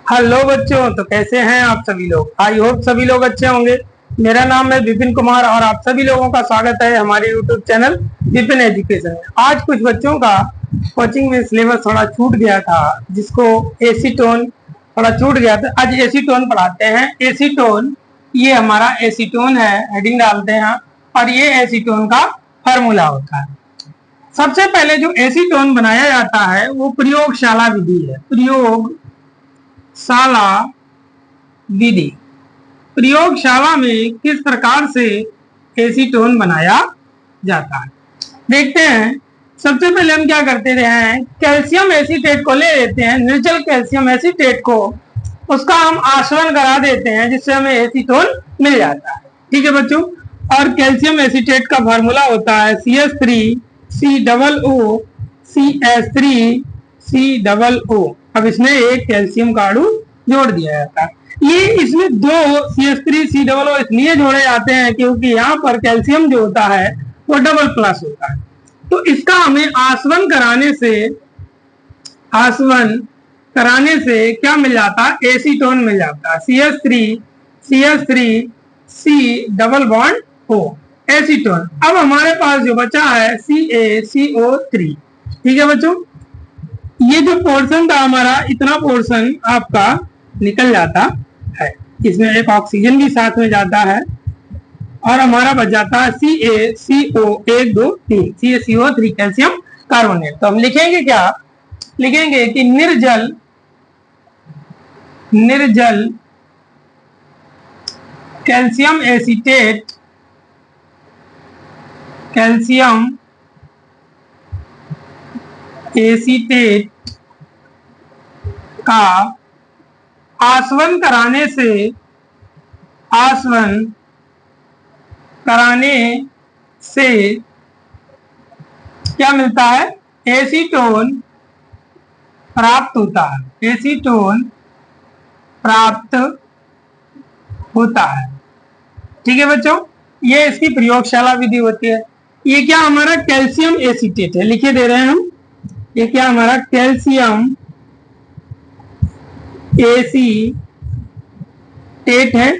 Hello बच्चों, तो कैसे हैं आप सभी लोग। आई होप सभी लोग अच्छे होंगे। मेरा नाम है विपिन कुमार और आप सभी लोगों का स्वागत है हमारे यूट्यूब चैनल विपिन एजुकेशन में। आज कुछ बच्चों का कोचिंग में सिलेबस थोड़ा छूट गया था, जिसको एसीटोन थोड़ा छूट गया था। आज एसीटोन पढ़ाते हैं। एसीटोन, ये हमारा एसीटोन है, हेडिंग डालते हैं और ये एसीटोन का फॉर्मूला होता है। सबसे पहले जो एसीटोन बनाया जाता है वो प्रयोगशाला विधि है। प्रयोगशाला विधि, प्रयोगशाला में किस प्रकार से एसीटोन बनाया जाता है देखते हैं। सबसे पहले हम क्या करते हैं, कैल्शियम एसीटेट को ले लेते हैं, निर्जल कैल्शियम एसीटेट को, उसका हम आसवन करा देते हैं जिससे हमें एसीटोन मिल जाता है। ठीक है बच्चों। और कैल्शियम एसीटेट का फार्मूला होता है CH3COO CH3COO। अब इसमें एक कैल्शियम का अणु जोड़ दिया जाता है। ये इसमें दो CH3COO इसलिए जोड़े जाते हैं क्योंकि यहाँ पर कैल्शियम जो होता है वो डबल प्लस होता है। तो इसका हमें आसवन कराने से क्या मिल जाता है, एसीटोन मिल जाता है। CH3 double bond O acetone. अब हमारे पास जो बचा है CaCO3। ठीक है बच्चों, ये जो पोर्शन था हमारा, इतना पोर्शन आपका निकल जाता है। इसमें एक ऑक्सीजन भी साथ में जाता है और हमारा बच जाता है CaCO1 2 3 कैल्शियम कार्बोनेट। तो हम लिखेंगे क्या, लिखेंगे कि निर्जल कैल्शियम एसीटेट का आसवन कराने से क्या मिलता है, एसीटोन प्राप्त होता है। एसीटोन प्राप्त होता है। ठीक है बच्चों, ये इसकी प्रयोगशाला विधि होती है। ये क्या हमारा कैल्शियम एसीटेट है, लिखे दे रहे हैं हम। ये क्या हमारा कैल्शियम एसीटेट है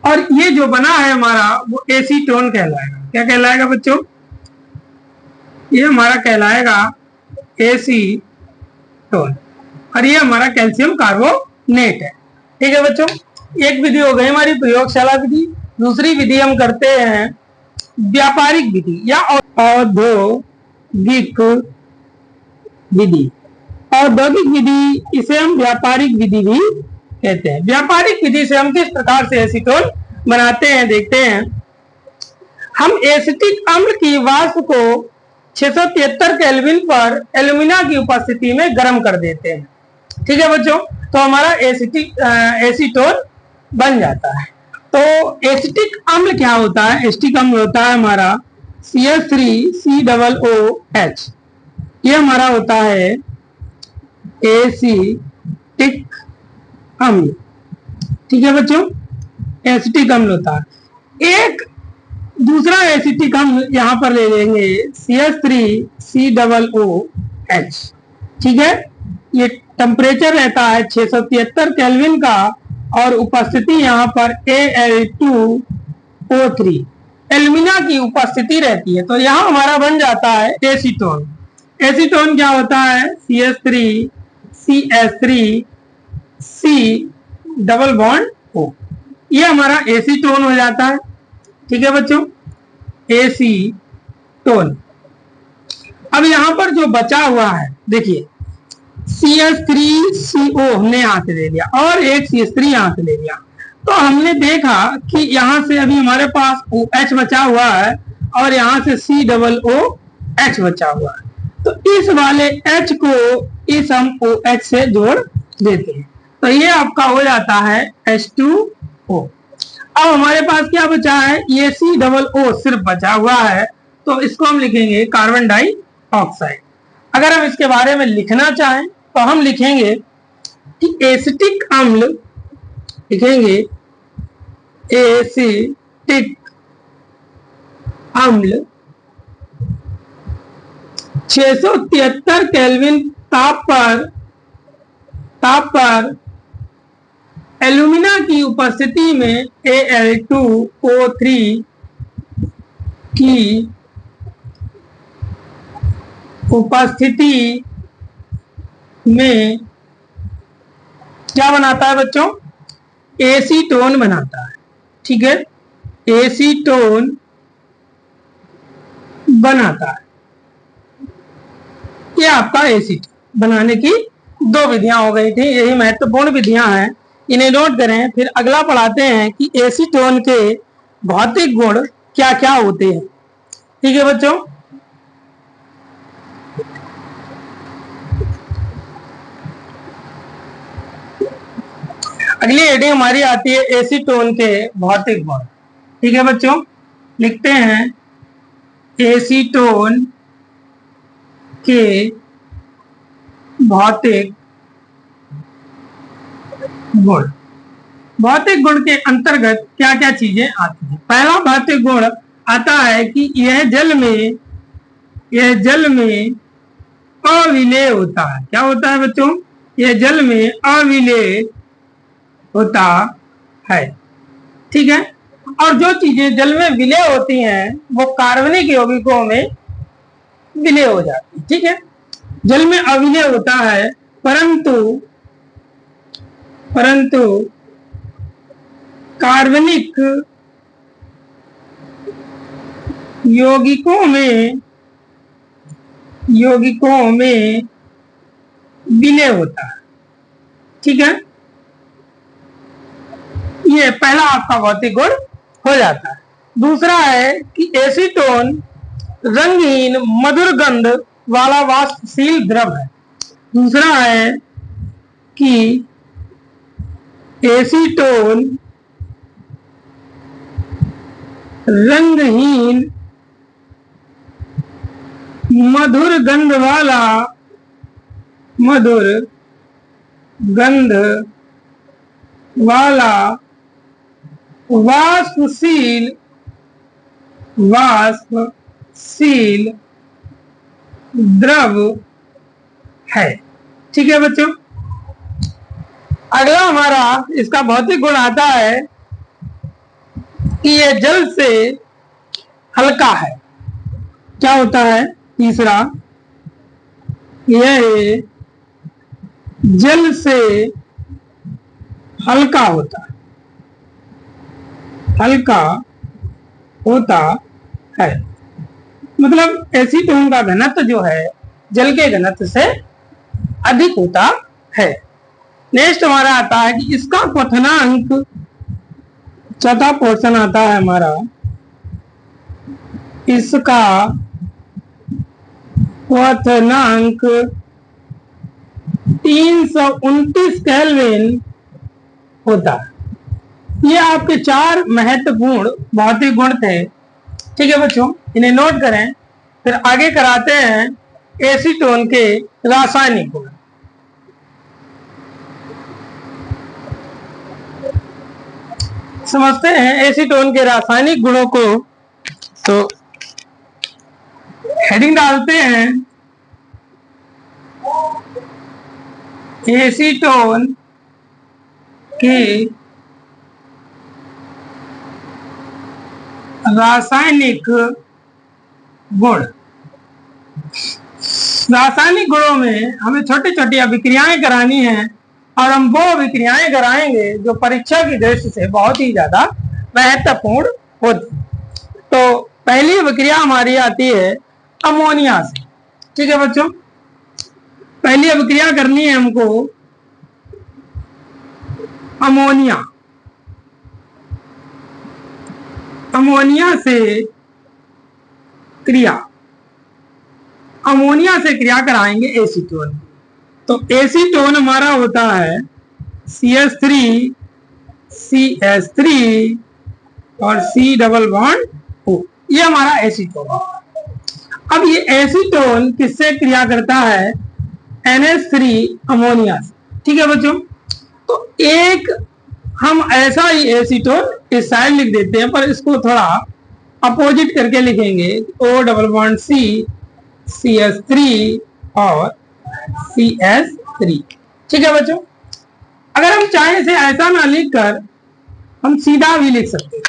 और ये जो बना है हमारा वो एसीटोन कहलाएगा। क्या कहलाएगा बच्चों, ये हमारा कहलाएगा एसीटोन और ये हमारा कैल्शियम कार्बोनेट है। ठीक है बच्चों, एक विधि हो गई हमारी प्रयोगशाला विधि। दूसरी विधि हम करते हैं व्यापारिक विधि या औद्योगिक विधि। औद्योगिक विधि, इसे हम व्यापारिक विधि भी कहते हैं। व्यापारिक विधि से हम किस प्रकार से एसीटोन बनाते हैं देखते हैं। हम एसिटिक अम्ल की वाष्प को 673 केल्विन पर एल्यूमिना की उपस्थिति में गर्म कर देते हैं। ठीक है बच्चों, तो हमारा एसीटोन बन जाता है। तो एसिटिक अम्ल क्या होता है, एसिटिक अम्ल होता है हमारा CH3COOH। ये हमारा होता है एसिटिक अम्ल। ठीक है बच्चों, एसिटिक अम्ल होता है। एक दूसरा एसिटिक अम्ल यहां पर ले लेंगे CH3COOH। ठीक है, ये टेम्परेचर रहता है 673 केल्विन का और उपस्थिति यहाँ पर Al2O3 एल्यूमिना की उपस्थिति रहती है। तो यहाँ हमारा बन जाता है एसीटोन। एसीटोन क्या होता है, CH3CH3C डबल बॉन्ड O, ये हमारा एसीटोन हो जाता है। ठीक है बच्चों, एसीटोन। अब यहाँ पर जो बचा हुआ है देखिए, CH3CO हमने यहाँ से ले लिया और एक CH3 यहाँ से ले लिया। तो हमने देखा कि यहाँ से अभी हमारे पास OH बचा हुआ है और यहाँ से COOH बचा हुआ है। तो इस वाले H को इस हम OH से जोड़ देते हैं, तो ये आपका हो जाता है H2O। अब हमारे पास क्या बचा है, ये COO सिर्फ बचा हुआ है, तो इसको हम लिखेंगे कार्बन डाइऑक्साइड। अगर हम इसके बारे में लिखना चाहें तो हम लिखेंगे कि एसिटिक अम्ल, लिखेंगे एसिटिक अम्ल 673 केल्विन ताप पर ताप पर एल्यूमिना की उपस्थिति में Al2O3 की उपस्थिति में क्या बनाता है बच्चों? एसीटोन बनाता है। ठीक है, एसीटोन बनाता है। ये आपका एसीटोन बनाने की दो विधियां हो गई थी, यही महत्वपूर्ण विधियां हैं, इन्हें नोट करें। फिर अगला पढ़ाते हैं कि एसीटोन के भौतिक गुण क्या क्या होते हैं। ठीक है बच्चों, अगली हेडिंग हमारी आती है एसीटोन के भौतिक गुण। ठीक है बच्चों, लिखते हैं एसीटोन के भौतिक गुण। भौतिक गुण के अंतर्गत क्या क्या चीजें आती हैं? पहला भौतिक गुण आता है कि यह जल में अविलेय होता है। क्या होता है बच्चों? यह जल में अविलेय होता है। ठीक है, और जो चीजें जल में विलय होती हैं वो कार्बनिक यौगिकों में विलय हो जाती है। ठीक है, जल में अविलय होता है, परंतु कार्बनिक यौगिकों में विलय होता है। ठीक है, ये पहला आपका भौतिक गुण हो जाता है। दूसरा है कि एसीटोन रंगहीन मधुर गंध वाला वाष्पशील द्रव है। दूसरा है कि एसीटोन रंगहीन मधुर गंध वाला वाष्पशील द्रव है। ठीक है बच्चों, अगला हमारा इसका भौतिक गुण आता है कि यह जल से हल्का है। क्या होता है? तीसरा, यह जल से हल्का होता है। मतलब एसीटोन का घनत्व जो है जल के घनत्व से अधिक होता है। नेक्स्ट हमारा आता है कि इसका क्वथनांक, चौथा पोर्शन आता है हमारा, इसका क्वथनांक 329 केल्विन होता है। ये आपके 4 महत्वपूर्ण भौतिक गुण थे। ठीक है बच्चों, इन्हें नोट करें। फिर आगे कराते हैं एसीटोन के रासायनिक गुण। समझते हैं एसीटोन के रासायनिक गुणों को। तो हेडिंग डालते हैं एसीटोन के रासायनिक गुण। रासायनिक गुणों में हमें छोटी छोटी अभिक्रियाएं करानी है, और हम वो अभिक्रियाएं कराएंगे जो परीक्षा की दृष्टि से बहुत ही ज्यादा महत्वपूर्ण होती। तो पहली अभिक्रिया हमारी आती है अमोनिया से। ठीक है बच्चों, पहली अभिक्रिया करनी है हमको अमोनिया से कराएंगे एसीटोन। तो एसीटोन हमारा होता है CH3 और C डबल बॉन्ड O। ये हमारा एसीटोन है। अब ये एसीटोन किससे क्रिया करता है? NH3 अमोनिया से। ठीक है बच्चों, तो एक हम ऐसा ही एसीटोन इस साइड लिख देते हैं, पर इसको थोड़ा अपोजिट करके लिखेंगे। O double bond C, CH3 और CH3। ठीक है बच्चों, अगर हम चाहें इसे ऐसा ना लिख कर हम सीधा भी लिख सकते हैं।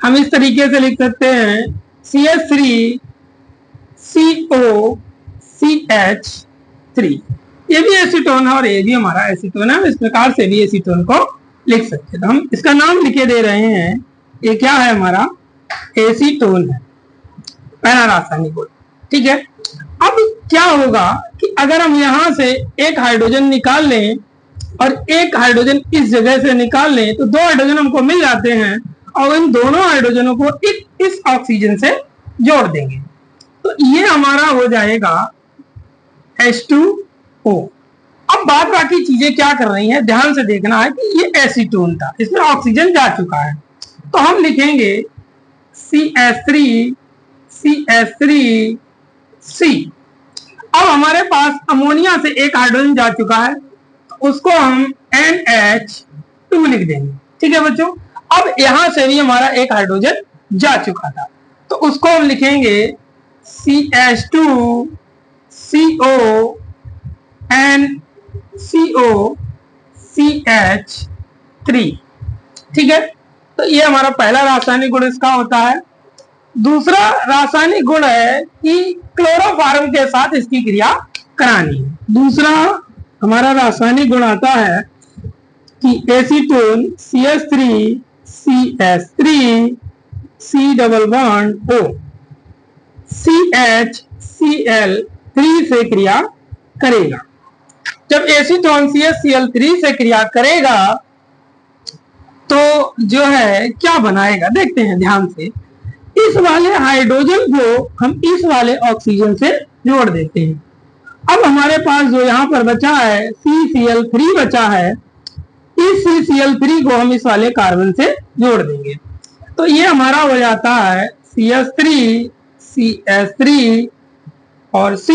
हम इस तरीके से लिख सकते हैं CH3 COCH3। ये भी एसीटोन है और ये भी हमारा एसीटोन है। इस प्रकार से भी एसीटोन को लिख सकते हैं। तो हम इसका नाम लिखे दे रहे हैं, ये क्या है हमारा एसीटोन है, पहला रासायनिक गुण। ठीक है, अब क्या होगा कि अगर हम यहां से एक हाइड्रोजन निकाल लें और एक हाइड्रोजन इस जगह से निकाल लें तो दो हाइड्रोजन हमको मिल जाते हैं और इन दोनों हाइड्रोजनों को इस ऑक्सीजन से जोड़ देंगे तो ये हमारा हो जाएगा H2O। अब बात बाकी चीजें क्या कर रही हैं, ध्यान से देखना है कि ये एसीटोन था, इसमें ऑक्सीजन जा चुका है तो हम लिखेंगे CH3C। अब हमारे पास अमोनिया से एक हाइड्रोजन जा चुका है तो उसको हम NH2 लिख देंगे। ठीक है बच्चों, अब यहां से भी हमारा एक हाइड्रोजन जा चुका था तो उसको हम लिखेंगे CH2CONCOCH3। ठीक है, तो ये हमारा पहला रासायनिक गुण इसका होता है। दूसरा रासायनिक गुण है कि क्लोरोफॉर्म के साथ इसकी क्रिया करानी है। दूसरा हमारा रासायनिक गुण आता है कि acetone CH3CH3 C double bond O CHCl3 से क्रिया करेगा। जब एसीटोन CHCl3 से क्रिया करेगा तो जो है क्या बनाएगा देखते हैं ध्यान से। इस वाले हाइड्रोजन को हम इस वाले ऑक्सीजन से जोड़ देते हैं। अब हमारे पास जो यहाँ पर बचा है CCl3 बचा है, इस CCl3 को हम इस वाले कार्बन से जोड़ देंगे तो ये हमारा हो जाता है CH3 CH3 और C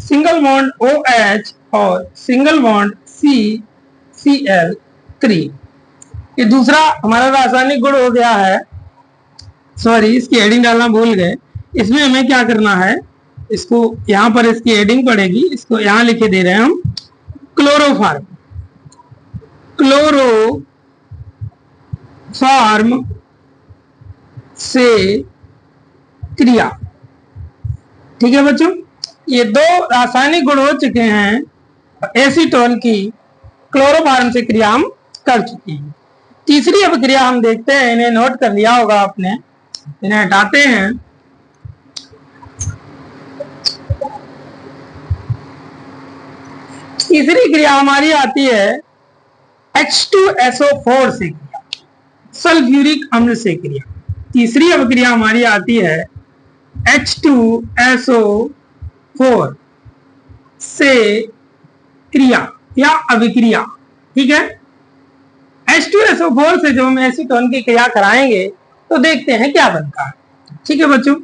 सिंगल बॉन्ड OH और सिंगल बॉन्ड CCl3। ये दूसरा हमारा रासायनिक गुण हो गया है। सॉरी, इसकी हेडिंग डालना भूल गए। इसमें हमें क्या करना है, इसको यहाँ पर इसकी हेडिंग पड़ेगी, इसको यहाँ लिखे दे रहे हैं हम क्लोरोफॉर्म। क्लोरोफॉर्म से क्रिया। ठीक है बच्चों, ये दो रासायनिक गुण हो चुके हैं एसीटोन की, क्लोरोफॉर्म से क्रिया हम कर चुके हैं। तीसरी अब क्रिया हम देखते हैं, इन्हें नोट कर लिया होगा आपने, इन्हें हटाते हैं। तीसरी क्रिया हमारी आती है H2SO4 से क्रिया, सल्फ्यूरिक अम्ल से क्रिया। तीसरी अभिक्रिया हमारी आती है H2SO4 से क्रिया या अभिक्रिया। ठीक है, H2SO4 से जो हम एसीटोन की क्रिया कराएंगे तो देखते हैं क्या बनता है। ठीक है बच्चों,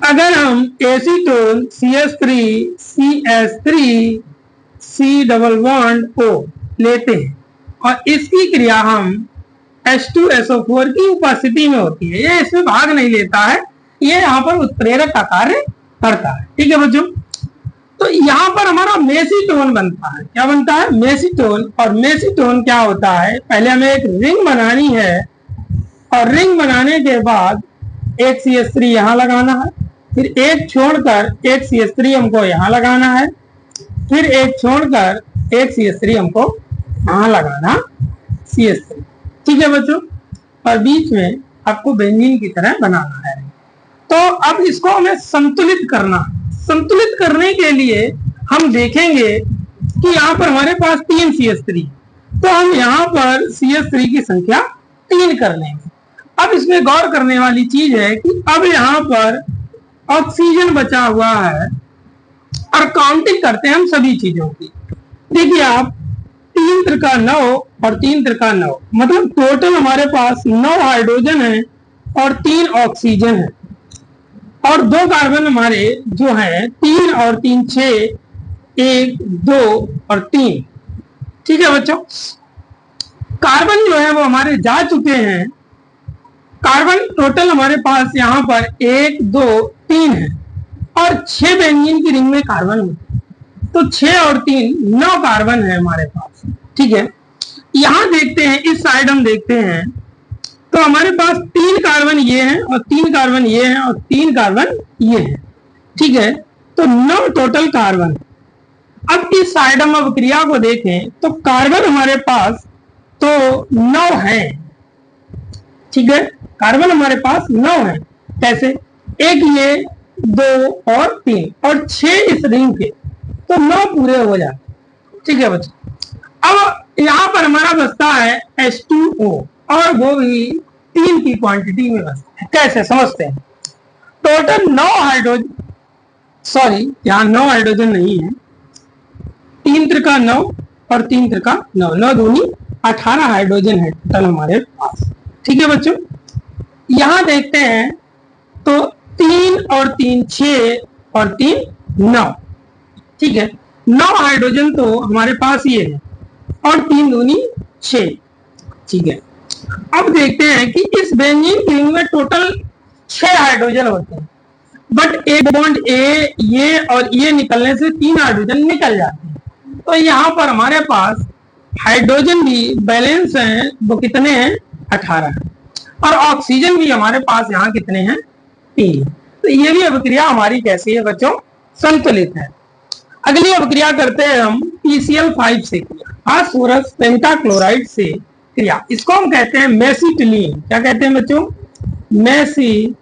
अगर हम acetone CH3CH3 C double bond O लेते हैं और इसकी क्रिया हम H2SO4 की उपस्थिति में होती है, ये इसमें भाग नहीं लेता है, ये यहाँ पर उत्प्रेरक का कार्य करता है। ठीक है बच्चों, तो यहाँ पर हमारा मेसीटोन बनता है। क्या बनता है? मेसीटोन। और मेसीटोन क्या होता है, पहले हमें एक रिंग बनानी है और रिंग बनाने के बाद एक CH3 यहाँ लगाना है, फिर एक छोड़कर एक CH3 हमको यहाँ लगाना है, फिर एक छोड़कर एक CH3 हमको यहाँ लगाना CH3। ठीक है बच्चों, और बीच में आपको बेंजीन की तरह बनाना है। तो अब इसको हमें संतुलित करना है। संतुलित करने के लिए हम देखेंगे कि यहाँ पर हमारे पास 3 CH3, तो हम यहाँ पर CH3 की संख्या 3 कर लेंगे। अब इसमें गौर करने वाली चीज है कि अब यहाँ पर ऑक्सीजन बचा हुआ है और काउंटिंग करते हैं हम सभी चीजों की। देखिए आप 3 त्रिका 9 और 3 त्रिका 9, मतलब टोटल हमारे पास 9 हाइड्रोजन है और 3 ऑक्सीजन है और 2 कार्बन हमारे जो है 3 और 3 6, 1 2 और 3। ठीक है बच्चों, कार्बन जो है वो हमारे जा चुके हैं। कार्बन टोटल हमारे पास यहाँ पर 1 2 3 है और 6 बेंजीन की रिंग में कार्बन होते हैं। तो 6 और 3 9 कार्बन है हमारे पास। ठीक है, यहां देखते हैं, इस साइड हम देखते हैं तो हमारे पास 3 कार्बन ये हैं और 3 कार्बन ये हैं और 3 कार्बन ये हैं। ठीक है, तो 9 टोटल कार्बन। अब इस साइड हम अभिक्रिया को देखें तो कार्बन हमारे पास तो 9 है। ठीक है, कार्बन हमारे पास 9 है। कैसे? एक ये, 2 और 3 और 6 इस रिंग के, तो 9 पूरे हो जाते। ठीक है बच्चों, अब यहां पर हमारा बचता है H2O और वो भी 3 की क्वांटिटी में बचता है। कैसे समझते हैं? टोटल 9 हाइड्रोजन, सॉरी यहाँ 9 हाइड्रोजन नहीं है, 3 त्रिका 9 और 3 त्रिका 9, 9 दूनी 18 हाइड्रोजन है टोटल हमारे पास। ठीक है बच्चों, यहां देखते हैं तो 3 और 3 6 और 3 9। ठीक है, 9 हाइड्रोजन तो हमारे पास ये है और 3 दूनी 6। ठीक है, अब देखते हैं कि इस बेंजीन की रिंग में टोटल 6 हाइड्रोजन होते हैं, बट एक बॉन्ड ए ये और ये निकलने से 3 हाइड्रोजन निकल जाते हैं। तो यहाँ पर हमारे पास हाइड्रोजन भी बैलेंस हैं, वो कितने हैं? 18 है। और ऑक्सीजन भी हमारे पास यहाँ कितने हैं? 3। तो ये भी अभिक्रिया हमारी कैसी है बच्चों? संतुलित है। अगली अभिक्रिया करते हैं हम PCl5 से क्रिया, फास्फोरस पेंटाक्लोराइड से क्रिया। इसको हम कहते हैं मेसिटिलीन। क्या कहते हैं बच्चों? मेसिटिलीन।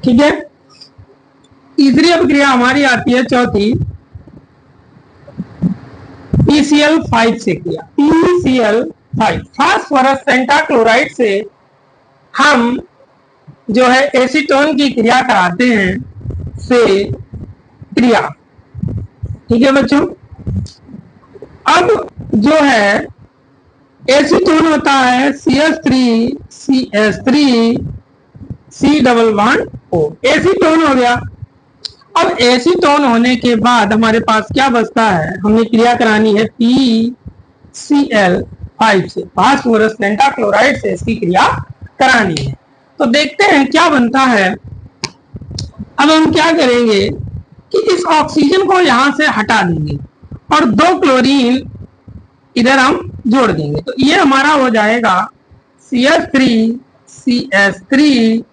ठीक है, तीसरी अभिक्रिया हमारी आती है चौथी, PCl5 से क्रिया। PCl5 फास्फोरस पेंटाक्लोराइड से हम जो है एसीटोन की क्रिया कराते हैं से क्रिया। ठीक है बच्चों, अब जो है एसीटोन होता है CH3 CH3 C double bond O, acetone हो गया। अब एसीटोन होने के बाद हमारे पास क्या बचता है? हमने क्रिया करानी है PCl5 से, फास्फोरस पेंटाक्लोराइड से इसकी क्रिया करानी है। तो देखते हैं क्या बनता है। अब हम क्या करेंगे कि इस ऑक्सीजन को यहां से हटा देंगे और 2 क्लोरीन इधर हम जोड़ देंगे, तो ये हमारा हो जाएगा CH3 CH3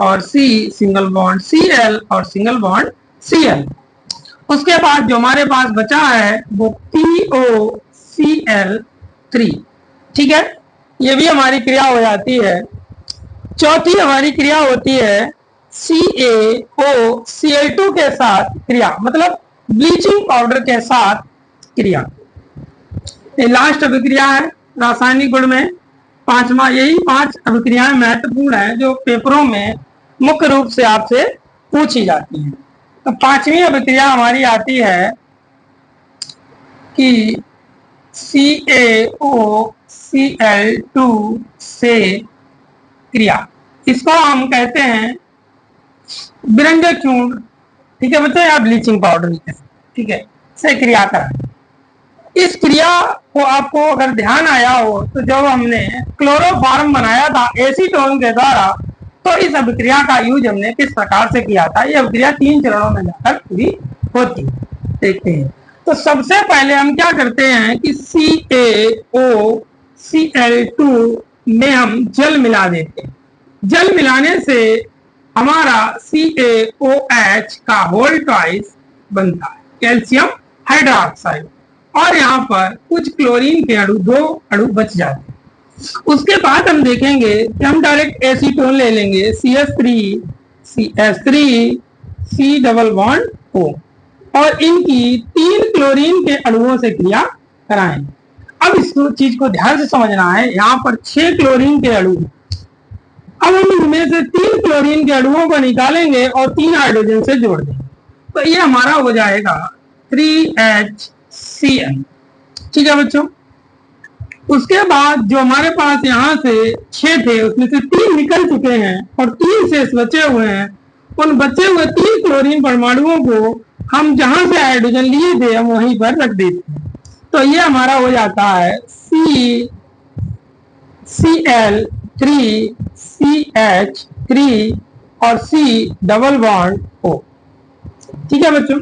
और C सिंगल बॉन्ड Cl और सिंगल बॉन्ड Cl। उसके बाद जो हमारे पास बचा है वो POCl3। ठीक है, ये भी हमारी क्रिया हो जाती है। चौथी हमारी क्रिया होती है CaOCl2 के साथ क्रिया, मतलब ब्लीचिंग पाउडर के साथ क्रिया। ये लास्ट अभिक्रिया है रासायनिक गुण में, 5वां। यही 5 अभिक्रियाएं महत्वपूर्ण है जो पेपरों में मुख्य रूप से आपसे पूछी जाती हैं। तो 5वीं अभिक्रिया हमारी आती है कि CaOCl2 से क्रिया, इसको हम कहते हैं बिरंगे चूर्ण। ठीक है बच्चों, या ब्लीचिंग पाउडर। ठीक है, से क्रिया कराएं। इस क्रिया को आपको अगर ध्यान आया हो तो जब हमने क्लोरोफॉर्म बनाया था एसीटोन के द्वारा, तो इस अभिक्रिया का यूज हमने किस प्रकार से किया था। यह अभिक्रिया 3 चरणों में जाकर पूरी होती है। देखते हैं, तो सबसे पहले हम क्या करते हैं कि CaOCl2 में हम जल मिला देते हैं। जल मिलाने से हमारा CaOH का होल ट्वाइस बनता है, कैल्शियम हाइड्रोक्साइड, और यहाँ पर कुछ क्लोरीन के अणु, 2 अणु बच जाते हैं। उसके बाद हम देखेंगे कि हम डायरेक्ट एसीटोन ले लेंगे, CH3 CH3 C double bond O, और इनकी 3 क्लोरीन के अणुओं से क्रिया कराएंगे। अब इस चीज को ध्यान से समझना है, यहाँ पर 6 क्लोरीन के अणु। अब हम इनमें से 3 क्लोरीन के अणुओं को निकालेंगे और 3 हाइड्रोजन से जोड़ देंगे, तो ये हमारा हो जाएगा 3HCl। ठीक है बच्चों, उसके बाद जो हमारे पास यहाँ से 6 थे उसमें से 3 निकल चुके हैं और 3 शेष बचे हुए हैं। उन बचे हुए 3 क्लोरीन परमाणुओं को हम जहां से हाइड्रोजन लिए थे हम वहीं पर रख देते हैं, तो ये हमारा हो जाता है CCl3 CH3 और C डबल बॉन्ड O। ठीक है बच्चों,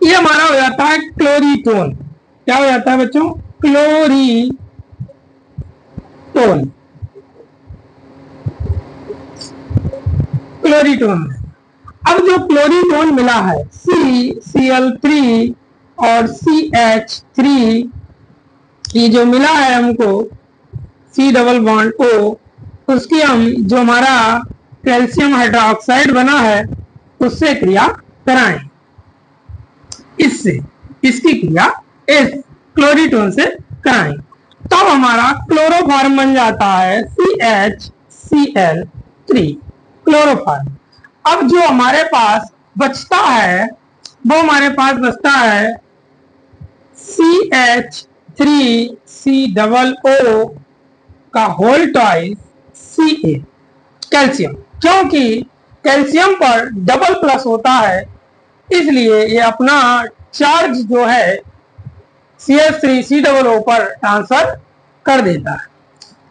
ये हमारा हो जाता है क्लोरीटोन। क्या हो जाता है बच्चों? क्लोरीटोन। क्लोरीटोन। अब जो क्लोरीटोन मिला है CCl3 और CH3, ये जो मिला है हमको C डबल बॉन्ड O, उसकी हम जो हमारा कैल्शियम हाइड्रोक्साइड बना है उससे क्रिया कराएं। इससे इसकी क्रिया इस क्लोरीटोन से कराएं, तब हमारा क्लोरोफॉर्म बन जाता है CHCl3, क्लोरोफॉर्म। अब जो हमारे पास बचता है वो हमारे पास बचता है CH3COO का होल ट्वाइस Ca, कैल्शियम। क्योंकि कैल्शियम पर डबल प्लस होता है, इसलिए ये अपना चार्ज जो है CH3COO पर ट्रांसफर कर देता है।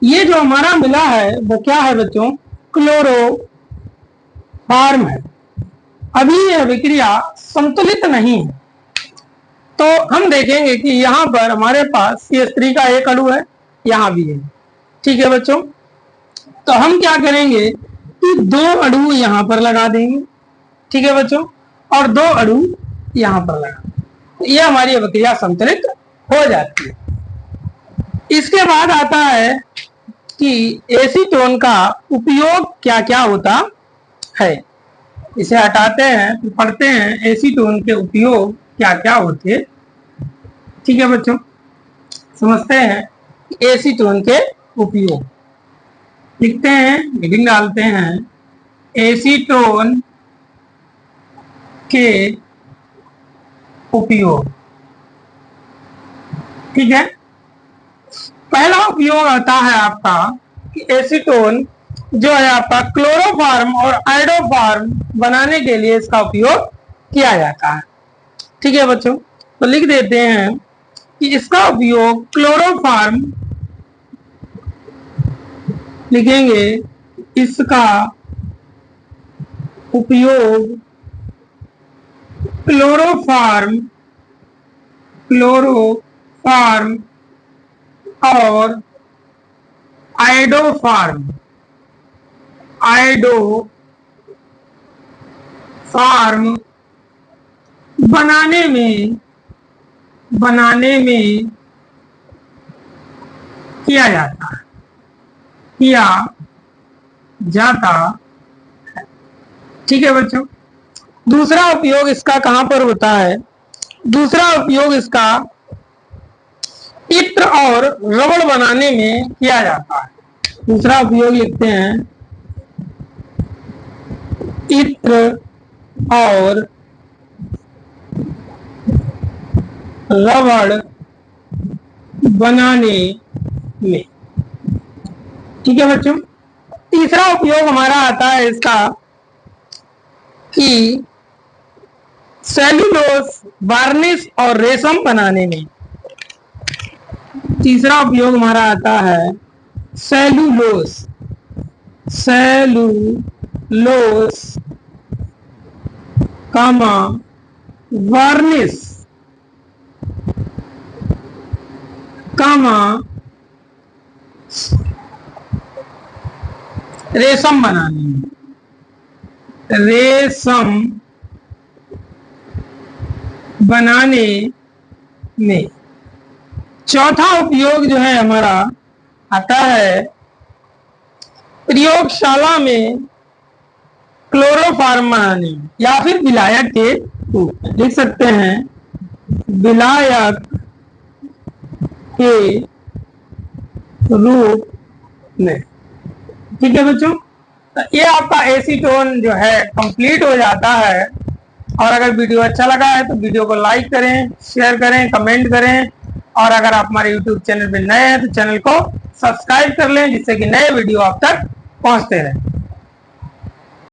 ये जो हमारा मिला है वो क्या है बच्चों? क्लोरोफॉर्म है। अभी यह अभिक्रिया संतुलित नहीं है, तो हम देखेंगे कि यहाँ पर हमारे पास CH3 का एक अणु है, यहाँ भी है। ठीक है बच्चों, तो हम क्या करेंगे कि दो अणु यहाँ पर लगा देंगे। ठीक है बच्चों, और दो अणु यहाँ पर लगा, ये हमारी अभिक्रिया संतुलित हो जाती है। इसके बाद आता है कि एसीटोन का उपयोग क्या क्या होता है। इसे हटाते हैं तो पढ़ते हैं एसीटोन के उपयोग क्या क्या होते। ठीक है बच्चों, समझते हैं एसीटोन के उपयोग। लिखते हैं, हेडिंग डालते हैं, एसीटोन के उपयोग। ठीक है, पहला उपयोग आता है आपका कि एसीटोन जो है आपका क्लोरोफॉर्म और आयोडोफॉर्म बनाने के लिए इसका उपयोग किया जाता है। ठीक है बच्चों, तो लिख देते हैं कि इसका उपयोग क्लोरोफॉर्म, लिखेंगे इसका उपयोग क्लोरोफॉर्म और आयोडोफॉर्म बनाने में किया जाता है। ठीक है बच्चों, दूसरा उपयोग इसका कहां पर होता है? दूसरा उपयोग इसका इत्र और रबड़ बनाने में किया जाता है। दूसरा उपयोग लिखते हैं, इत्र और रबड़ बनाने में। ठीक है बच्चों, तीसरा उपयोग हमारा आता है इसका कि सेल्यूलोस, वार्निश और रेशम बनाने में। तीसरा उपयोग हमारा आता है सेल्यूलोस वार्निश रेशम बनाने में। चौथा उपयोग जो है हमारा आता है प्रयोगशाला में क्लोरोफॉर्म बनाने में, या फिर विलायक के रूप में। लिख सकते हैं विलायक के रूप में। ठीक है बच्चों, तो ये आपका एसीटोन जो है कंप्लीट हो जाता है। और अगर वीडियो अच्छा लगा है तो वीडियो को लाइक करें, शेयर करें, कमेंट करें, और अगर आप हमारे यूट्यूब चैनल पर नए हैं तो चैनल को सब्सक्राइब कर लें, जिससे कि नए वीडियो आप तक पहुंचते रहें।